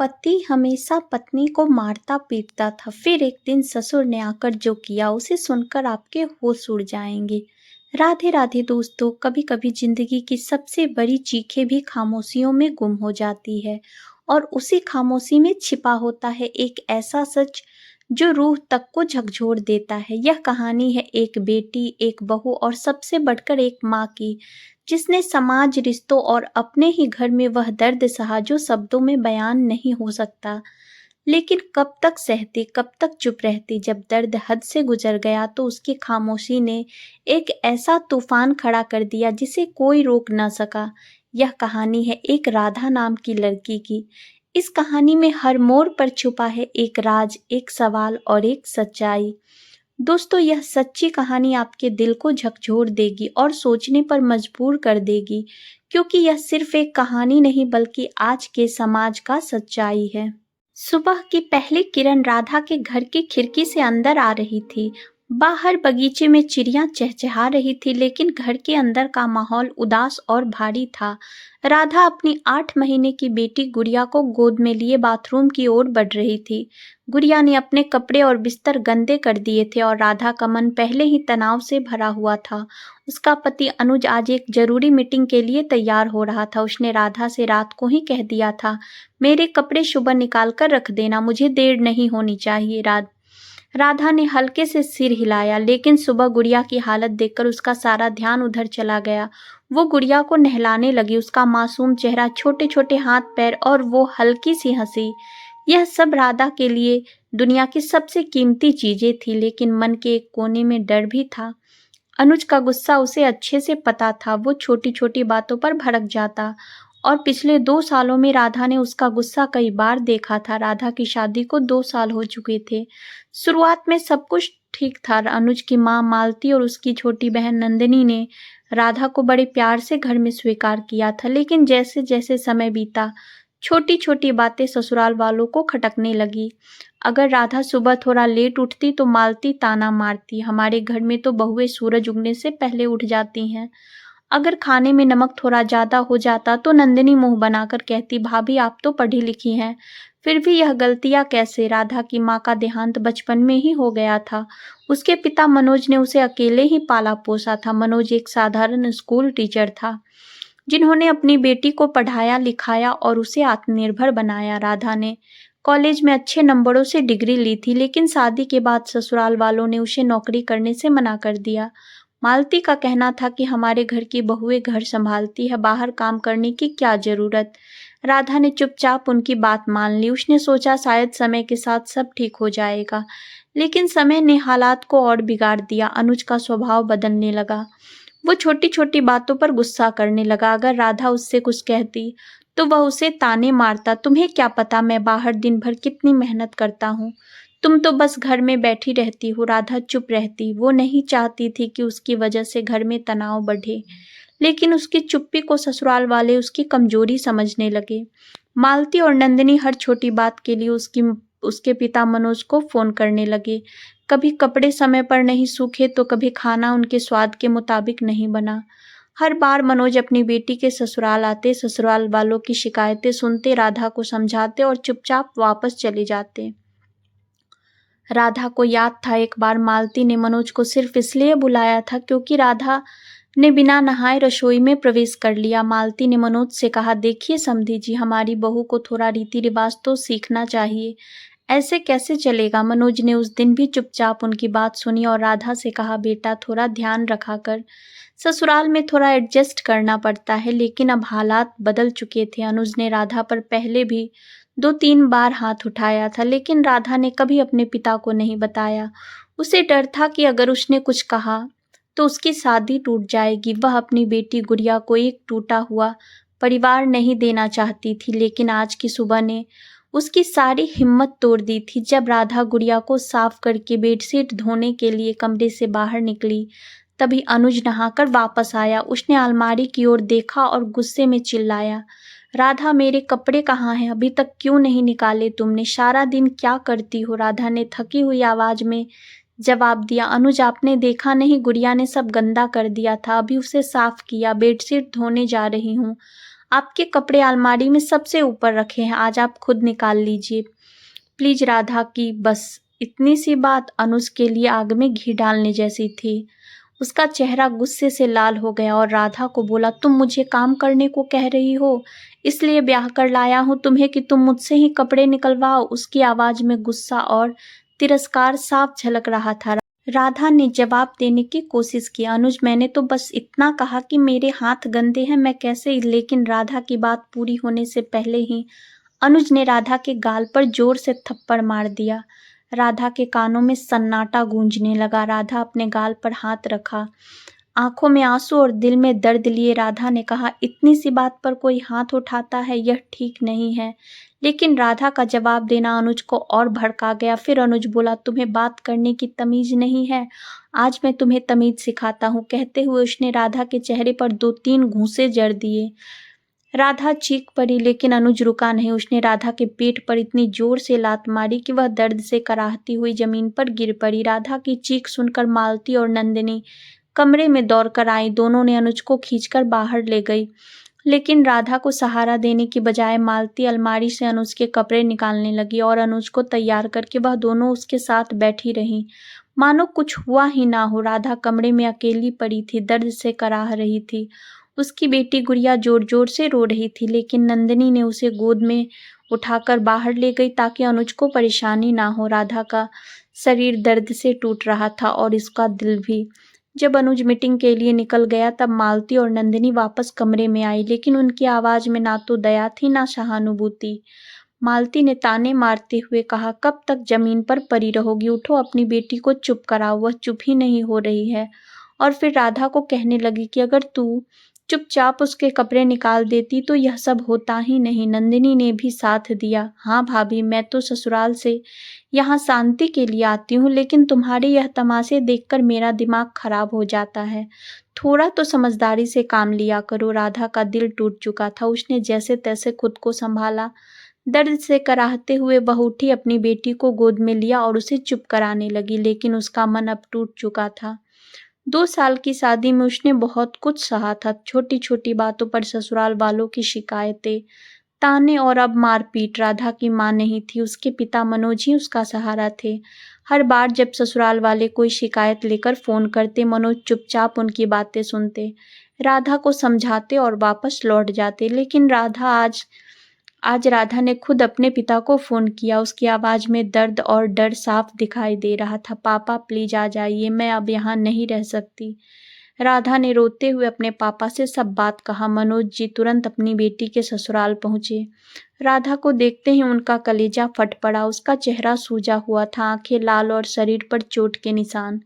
पति हमेशा पत्नी को मारता पीटता था। फिर एक दिन ससुर ने आकर जो किया उसे सुनकर आपके होश उड़ जाएंगे। राधे राधे दोस्तों, कभी कभी जिंदगी की सबसे बड़ी चीखें भी खामोशियों में गुम हो जाती है और उसी खामोशी में छिपा होता है एक ऐसा सच जो रूह तक को झकझोर देता है। यह कहानी है एक बेटी, एक बहू और सबसे बढ़कर एक माँ की, जिसने समाज, रिश्तों और अपने ही घर में वह दर्द सहा जो शब्दों में बयान नहीं हो सकता। लेकिन कब तक सहती, कब तक चुप रहती? जब दर्द हद से गुजर गया तो उसकी खामोशी ने एक ऐसा तूफान खड़ा कर दिया जिसे कोई रोक न सका। यह कहानी है एक राधा नाम की लड़की की। इस कहानी में हर मोड़ पर छुपा है एक राज, एक सवाल और एक सच्चाई। दोस्तों, यह सच्ची कहानी आपके दिल को झकझोर देगी और सोचने पर मजबूर कर देगी, क्योंकि यह सिर्फ एक कहानी नहीं बल्कि आज के समाज का सच्चाई है। सुबह की पहली किरण राधा के घर की खिड़की से अंदर आ रही थी। बाहर बगीचे में चिड़ियां चहचहा रही थी, लेकिन घर के अंदर का माहौल उदास और भारी था। राधा अपनी 8 महीने की बेटी गुड़िया को गोद में लिए बाथरूम की ओर बढ़ रही थी। गुड़िया ने अपने कपड़े और बिस्तर गंदे कर दिए थे और राधा का मन पहले ही तनाव से भरा हुआ था। उसका पति अनुज आज एक जरूरी मीटिंग के लिए तैयार हो रहा था। उसने राधा से रात को ही कह दिया था, मेरे कपड़े सुबह निकाल कर रख देना, मुझे देर नहीं होनी चाहिए। राधा ने हल्के से सिर हिलाया, लेकिन सुबह गुड़िया की हालत देखकर उसका सारा ध्यान उधर चला गया। वो गुड़िया को नहलाने लगी, उसका मासूम चेहरा, छोटे छोटे हाथ पैर और वो हल्की सी हंसी, यह सब राधा के लिए दुनिया की सबसे कीमती चीजें थी। लेकिन मन के एक कोने में डर भी था। अनुज का गुस्सा उसे अच्छे से पता था। वो छोटी छोटी बातों पर भड़क जाता और पिछले 2 सालों में राधा ने उसका गुस्सा कई बार देखा था। राधा की शादी को 2 साल हो चुके थे। शुरुआत में सब कुछ ठीक था। अनुज की माँ मालती और उसकी छोटी बहन नंदिनी ने राधा को बड़े प्यार से घर में स्वीकार किया था। लेकिन जैसे जैसे समय बीता, छोटी छोटी बातें ससुराल वालों को खटकने लगी। अगर राधा सुबह थोड़ा लेट उठती तो मालती ताना मारती, हमारे घर में तो बहुएं सूरज उगने से पहले उठ जाती हैं। अगर खाने में नमक थोड़ा ज्यादा हो जाता तो नंदिनी मुंह बनाकर कहती, भाभी आप तो पढ़ी लिखी हैं, फिर भी यह गलतियां कैसे? राधा की माँ का देहांत बचपन में ही हो गया था। उसके पिता मनोज ने उसे अकेले ही पाला पोसा था। मनोज एक साधारण स्कूल टीचर था, जिन्होंने अपनी बेटी को पढ़ाया लिखाया और उसे आत्मनिर्भर बनाया। राधा ने कॉलेज में अच्छे नंबरों से डिग्री ली थी, लेकिन शादी के बाद ससुराल वालों ने उसे नौकरी करने से मना कर दिया। मालती का कहना था कि हमारे घर की बहुएं घर संभालती है, बाहर काम करने की क्या जरूरत। राधा ने चुपचाप उनकी बात मान ली। उसने सोचा शायद समय के साथ सब ठीक हो जाएगा, लेकिन समय ने हालात को और बिगाड़ दिया। अनुज का स्वभाव बदलने लगा। वो छोटी छोटी बातों पर गुस्सा करने लगा। अगर राधा उससे कुछ कहती तो वह उसे ताने मारता, तुम्हें क्या पता मैं बाहर दिन भर कितनी मेहनत करता हूँ, तुम तो बस घर में बैठी रहती हो। राधा चुप रहती। वो नहीं चाहती थी कि उसकी वजह से घर में तनाव बढ़े, लेकिन उसकी चुप्पी को ससुराल वाले उसकी कमजोरी समझने लगे। मालती और नंदिनी हर छोटी बात के लिए उसके पिता मनोज को फोन करने लगे। कभी कपड़े समय पर नहीं सूखे तो कभी खाना उनके स्वाद के मुताबिक नहीं बना। हर बार मनोज अपनी बेटी के ससुराल आते, ससुराल वालों की शिकायतें सुनते, राधा को समझाते और चुपचाप वापस चले जाते। राधा को याद था एक बार मालती ने मनोज को सिर्फ इसलिए बुलाया था क्योंकि राधा ने बिना नहाए रसोई में प्रवेश कर लिया। मालती ने मनोज से कहा, देखिए समधी जी, हमारी बहू को थोड़ा रीति रिवाज तो सीखना चाहिए, ऐसे कैसे चलेगा। मनोज ने उस दिन भी चुपचाप उनकी बात सुनी और राधा से कहा, बेटा थोड़ा ध्यान रखा कर, ससुराल में थोड़ा एडजस्ट करना पड़ता है। लेकिन अब हालात बदल चुके थे। अनुज ने राधा पर पहले भी 2-3 बार हाथ उठाया था, लेकिन राधा ने कभी अपने पिता को नहीं बताया। उसे डर था कि अगर उसने कुछ कहा तो उसकी शादी टूट जाएगी। वह अपनी बेटी गुड़िया को एक टूटा हुआ परिवार नहीं देना चाहती थी। लेकिन आज की सुबह ने उसकी सारी हिम्मत तोड़ दी थी। जब राधा गुड़िया को साफ करके बेडशीट धोने के लिए कमरे से बाहर निकली, तभी अनुज नहाकर वापस आया। उसने अलमारी की ओर देखा और गुस्से में चिल्लाया, राधा मेरे कपड़े कहाँ हैं? अभी तक क्यों नहीं निकाले तुमने? सारा दिन क्या करती हो? राधा ने थकी हुई आवाज में जवाब दिया, अनुज आपने देखा नहीं, गुड़िया ने सब गंदा कर दिया था, अभी उसे साफ किया, बेडशीट धोने जा रही हूँ। आपके कपड़े अलमारी में सबसे ऊपर रखे हैं, आज आप खुद निकाल लीजिए प्लीज। राधा की बस इतनी सी बात अनुज के लिए आग में घी डालने जैसी थी। उसका चेहरा गुस्से से लाल हो गया और राधा को बोला, तुम मुझे काम करने को कह रही हो, इसलिए ब्याह कर लाया हूं तुम्हें कि तुम मुझसे ही कपड़े निकलवाओ। उसकी आवाज में गुस्सा और तिरस्कार साफ झलक रहा था। राधा ने जवाब देने की कोशिश की, अनुज मैंने तो बस इतना कहा कि मेरे हाथ गंदे हैं, मैं कैसे। लेकिन राधा की बात पूरी होने से पहले ही अनुज ने राधा के गाल पर जोर से थप्पड़ मार दिया। राधा के कानों में सन्नाटा गूंजने लगा। राधा अपने गाल पर हाथ रखा, आंखों में आंसू और दिल में दर्द लिए राधा ने कहा, इतनी सी बात पर कोई हाथ उठाता है, यह ठीक नहीं है। लेकिन राधा का जवाब देना अनुज को और भड़का गया। फिर अनुज बोला, तुम्हें बात करने की तमीज नहीं है, आज मैं तुम्हें तमीज सिखाता हूँ। कहते हुए उसने राधा के चेहरे पर 2-3 घूंसे जड़ दिए। राधा चीख पड़ी, लेकिन अनुज रुका नहीं। उसने राधा के पेट पर इतनी जोर से लात मारी कि वह दर्द से कराहती हुई जमीन पर गिर पड़ी। राधा की चीख सुनकर मालती और नंदिनी कमरे में दौड़कर आई। दोनों ने अनुज को खींचकर बाहर ले गई, लेकिन राधा को सहारा देने की बजाय मालती अलमारी से अनुज के कपड़े निकालने लगी और अनुज को तैयार करके वह दोनों उसके साथ बैठी रहीं, मानो कुछ हुआ ही ना हो। राधा कमरे में अकेली पड़ी थी, दर्द से कराह रही थी। उसकी बेटी गुड़िया जोर जोर से रो रही थी, लेकिन नंदिनी ने उसे गोद में उठाकर बाहर ले गई ताकि अनुज को परेशानी ना हो। राधा का शरीर दर्द से टूट रहा था और इसका दिल भी। जब अनुज मीटिंग के लिए निकल गया तब मालती और नंदिनी वापस कमरे में आई, लेकिन उनकी आवाज में ना तो दया थी ना सहानुभूति। मालती ने ताने मारते हुए कहा, कब तक जमीन पर पड़ी रहोगी, उठो अपनी बेटी को चुप कराओ, वह चुप ही नहीं हो रही है। और फिर राधा को कहने लगी कि अगर तू चुपचाप उसके कपड़े निकाल देती तो यह सब होता ही नहीं। नंदिनी ने भी साथ दिया, हाँ भाभी, मैं तो ससुराल से यहाँ शांति के लिए आती हूँ, लेकिन तुम्हारे यह तमाशे देखकर मेरा दिमाग खराब हो जाता है। थोड़ा तो समझदारी से काम लिया करो। राधा का दिल टूट चुका था। उसने जैसे तैसे खुद को संभाला। दर्द से कराहते हुए वह उठी, अपनी बेटी को गोद में लिया और उसे चुप कराने लगी, लेकिन उसका मन अब टूट चुका था। 2 साल की शादी में उसने बहुत कुछ सहा था, छोटी छोटी बातों पर ससुराल वालों की शिकायतें, ताने और अब मारपीट। राधा की माँ नहीं थी, उसके पिता मनोज ही उसका सहारा थे। हर बार जब ससुराल वाले कोई शिकायत लेकर फोन करते, मनोज चुपचाप उनकी बातें सुनते, राधा को समझाते और वापस लौट जाते। लेकिन आज राधा ने खुद अपने पिता को फोन किया। उसकी आवाज में दर्द और डर साफ दिखाई दे रहा था। पापा प्लीज आ जाइए, मैं अब यहाँ नहीं रह सकती। राधा ने रोते हुए अपने पापा से सब बात कहा। मनोज जी तुरंत अपनी बेटी के ससुराल पहुंचे। राधा को देखते ही उनका कलेजा फट पड़ा। उसका चेहरा सूजा हुआ था, आंखें लाल और शरीर पर चोट के निशान।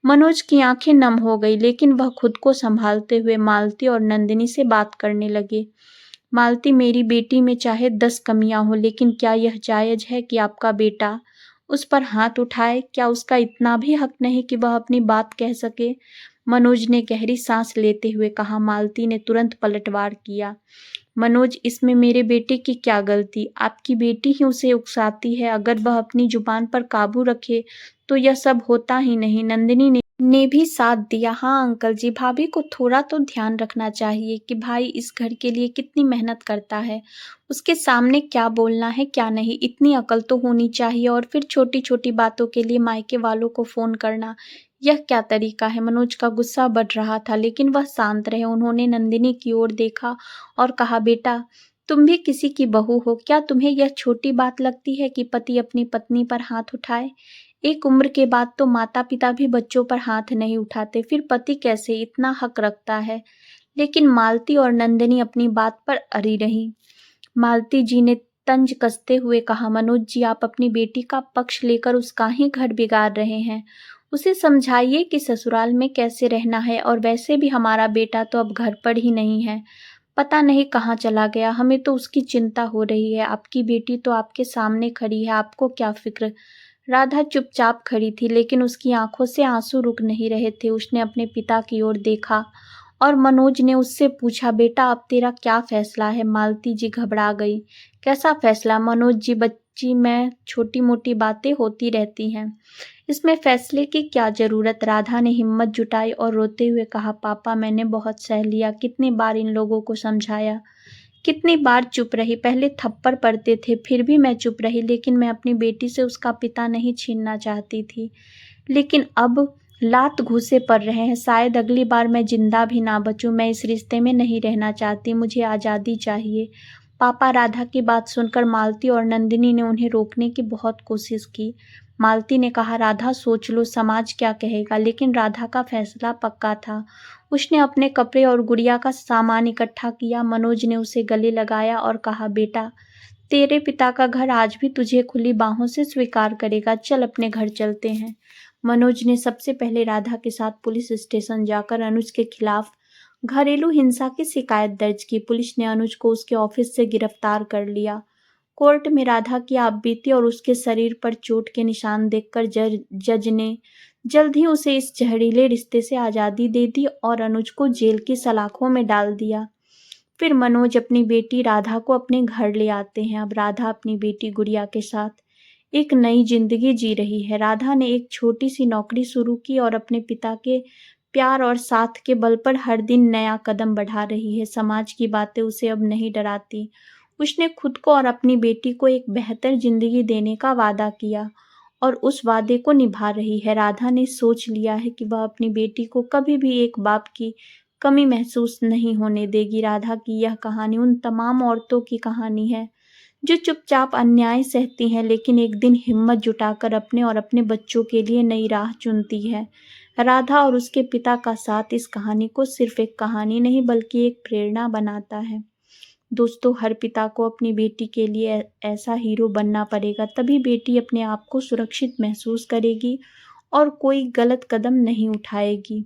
मनोज की आंखें नम हो गई, लेकिन वह खुद को संभालते हुए मालती और नंदिनी से बात करने लगे। मालती, मेरी बेटी में चाहे 10 कमियां हो, लेकिन क्या यह जायज है कि आपका बेटा उस पर हाथ उठाए? क्या उसका इतना भी हक नहीं कि वह अपनी बात कह सके? मनोज ने गहरी सांस लेते हुए कहा। मालती ने तुरंत पलटवार किया, मनोज, इसमें मेरे बेटे की क्या गलती? आपकी बेटी ही उसे उकसाती है। अगर वह अपनी जुबान पर काबू रखे तो यह सब होता ही नहीं। नंदिनी ने भी साथ दिया। हाँ अंकल जी, भाभी को थोड़ा तो ध्यान रखना चाहिए कि भाई इस घर के लिए कितनी मेहनत करता है, उसके सामने क्या बोलना है क्या नहीं, इतनी अकल तो होनी चाहिए। और फिर छोटी छोटी बातों के लिए मायके वालों को फोन करना, यह क्या तरीका है? मनोज का गुस्सा बढ़ रहा था, लेकिन वह शांत रहे। उन्होंने नंदिनी की ओर देखा और कहा, बेटा तुम भी किसी की बहू हो, क्या तुम्हें यह छोटी बात लगती है कि पति अपनी पत्नी पर हाथ उठाए? एक उम्र के बाद तो माता पिता भी बच्चों पर हाथ नहीं उठाते, फिर पति कैसे इतना हक रखता है? लेकिन मालती और नंदिनी अपनी बात पर अड़ी रही। मालती जी ने तंज कसते हुए कहा, मनोज जी आप अपनी बेटी का पक्ष लेकर उसका ही घर बिगाड़ रहे हैं। उसे समझाइए कि ससुराल में कैसे रहना है। और वैसे भी हमारा बेटा तो अब घर पर ही नहीं है, पता नहीं कहाँ चला गया। हमें तो उसकी चिंता हो रही है। आपकी बेटी तो आपके सामने खड़ी है, आपको क्या फिक्र? राधा चुपचाप खड़ी थी, लेकिन उसकी आंखों से आंसू रुक नहीं रहे थे। उसने अपने पिता की ओर देखा और मनोज ने उससे पूछा, बेटा अब तेरा क्या फैसला है? मालती जी घबरा गई। कैसा फैसला मनोज जी? बच्ची मैं, छोटी मोटी बातें होती रहती हैं, इसमें फैसले की क्या जरूरत? राधा ने हिम्मत जुटाई और रोते हुए कहा, पापा मैंने बहुत सह लिया, कितनी बार इन लोगों को समझाया कितनी बार चुप रही, पहले थप्पड़ पड़ते थे फिर भी मैं चुप रही, लेकिन मैं अपनी बेटी से उसका पिता नहीं छीनना चाहती थी। लेकिन अब लात घूंसे पड़ रहे हैं, शायद अगली बार मैं जिंदा भी ना बचूं। मैं इस रिश्ते में नहीं रहना चाहती, मुझे आज़ादी चाहिए। पापा। राधा की बात सुनकर मालती और नंदिनी ने उन्हें रोकने की बहुत कोशिश की। मालती ने कहा, राधा सोच लो, समाज क्या कहेगा। लेकिन राधा का फैसला पक्का था। उसने अपने कपड़े और गुड़िया का सामान इकट्ठा किया। मनोज ने उसे गले लगाया और कहा, बेटा, तेरे पिता का घर आज भी तुझे खुली बाहों से स्वीकार करेगा। चल अपने घर चलते हैं। मनोज ने सबसे पहले राधा के साथ पुलिस स्टेशन जाकर अनुज के खिलाफ घरेलू हिंसा की शिकायत दर्ज की। पुलिस ने अनुज को उसके ऑफिस से गिरफ्तार कर लिया। कोर्ट में राधा की आपबीती और उसके शरीर पर चोट के निशान देखकर जज ने जल्द ही उसे इस जहरीले रिश्ते से आज़ादी दे दी और अनुज को जेल की सलाखों में डाल दिया। फिर मनोज अपनी बेटी राधा को अपने घर ले आते हैं। अब राधा अपनी बेटी गुड़िया के साथ एक नई जिंदगी जी रही है। राधा ने एक छोटी सी नौकरी शुरू की और अपने पिता के प्यार और साथ के बल पर हर दिन नया कदम बढ़ा रही है। समाज की बातें उसे अब नहीं डराती। उसने खुद को और अपनी बेटी को एक बेहतर जिंदगी देने का वादा किया और उस वादे को निभा रही है। राधा ने सोच लिया है कि वह अपनी बेटी को कभी भी एक बाप की कमी महसूस नहीं होने देगी। राधा की यह कहानी उन तमाम औरतों की कहानी है जो चुपचाप अन्याय सहती हैं, लेकिन एक दिन हिम्मत जुटाकर अपने और अपने बच्चों के लिए नई राह चुनती है। राधा और उसके पिता का साथ इस कहानी को सिर्फ एक कहानी नहीं बल्कि एक प्रेरणा बनाता है। दोस्तों, हर पिता को अपनी बेटी के लिए ऐसा हीरो बनना पड़ेगा, तभी बेटी अपने आप को सुरक्षित महसूस करेगी और कोई गलत कदम नहीं उठाएगी।